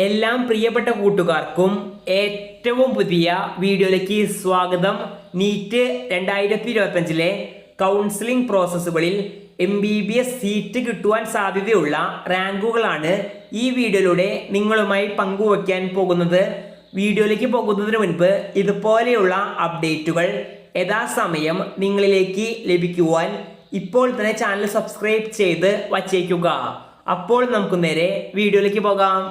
എല്ലാം പ്രിയപ്പെട്ട കൂട്ടുകാർക്കും ഏറ്റവും പുതിയ വീഡിയോയിലേക്ക് സ്വാഗതം. നീറ്റ് 2025 കൗൺസിലിംഗ് പ്രോസസ്സുകളിൽ MBBS സീറ്റ് കിട്ടുവാൻ സാധ്യതയുള്ള റാങ്കുകളാണ് ഈ വീഡിയോയിലൂടെ നിങ്ങളുമായി പങ്കുവയ്ക്കാൻ പോകുന്നത്. വീഡിയോയിലേക്ക് പോകുന്നതിന് മുൻപ് ഇതുപോലെയുള്ള അപ്ഡേറ്റുകൾ യഥാസമയം നിങ്ങളിലേക്ക് ലഭിക്കുവാൻ ഇപ്പോൾ തന്നെ ചാനൽ സബ്സ്ക്രൈബ് ചെയ്ത് വച്ചേക്കുക. അപ്പോൾ നമുക്ക് നേരെ വീഡിയോയിലേക്ക് പോകാം.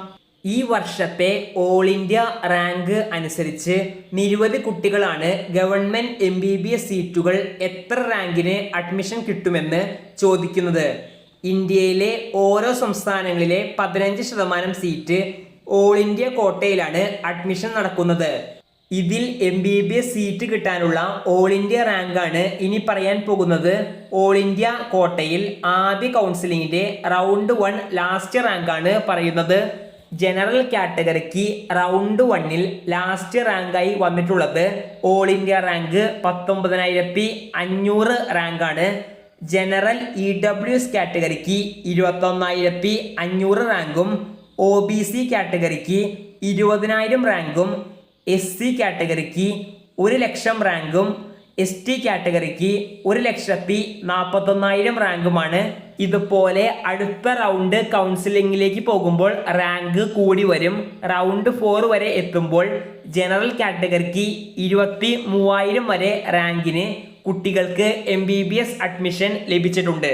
ഈ വർഷത്തെ ഓൾ ഇന്ത്യ റാങ്ക് അനുസരിച്ച് നിരവധി കുട്ടികളാണ് ഗവൺമെന്റ് MBBS സീറ്റുകൾ എത്ര റാങ്കിന് അഡ്മിഷൻ കിട്ടുമെന്ന് ചോദിക്കുന്നത്. ഇന്ത്യയിലെ ഓരോ സംസ്ഥാനങ്ങളിലെ 15% സീറ്റ് ഓൾ ഇന്ത്യ കോട്ടയിലാണ് അഡ്മിഷൻ നടക്കുന്നത്. ഇതിൽ MBBS സീറ്റ് കിട്ടാനുള്ള ഓൾ ഇന്ത്യ റാങ്കാണ് ഇനി പറയാൻ പോകുന്നത്. ഓൾ ഇന്ത്യ കോട്ടയിൽ ആദ്യ കൗൺസിലിംഗിന്റെ റൗണ്ട് 1 ലാസ്റ്റ് റാങ്കാണ് പറയുന്നത്. ജനറൽ കാറ്റഗറിക്ക് റൗണ്ട് 1 ലാസ്റ്റ് റാങ്കായി വന്നിട്ടുള്ളത് ഓൾ ഇന്ത്യ റാങ്ക് 19,500 റാങ്കാണ്. ജനറൽ EWS കാറ്റഗറിക്ക് 21,500 റാങ്കും OBC കാറ്റഗറിക്ക് 20,000 റാങ്കും SC കാറ്റഗറിക്ക് 1,00,000 റാങ്കും ST കാറ്റഗറിക്ക് 1,41,000 റാങ്കുമാണ്. ഇതുപോലെ അടുത്ത റൗണ്ട് കൗൺസിലിംഗിലേക്ക് പോകുമ്പോൾ റാങ്ക് കൂടി വരും. റൗണ്ട് 4 വരെ എത്തുമ്പോൾ ജനറൽ കാറ്റഗറിക്ക് 23,000 വരെ റാങ്കിന് കുട്ടികൾക്ക് MBBS അഡ്മിഷൻ ലഭിച്ചിട്ടുണ്ട്.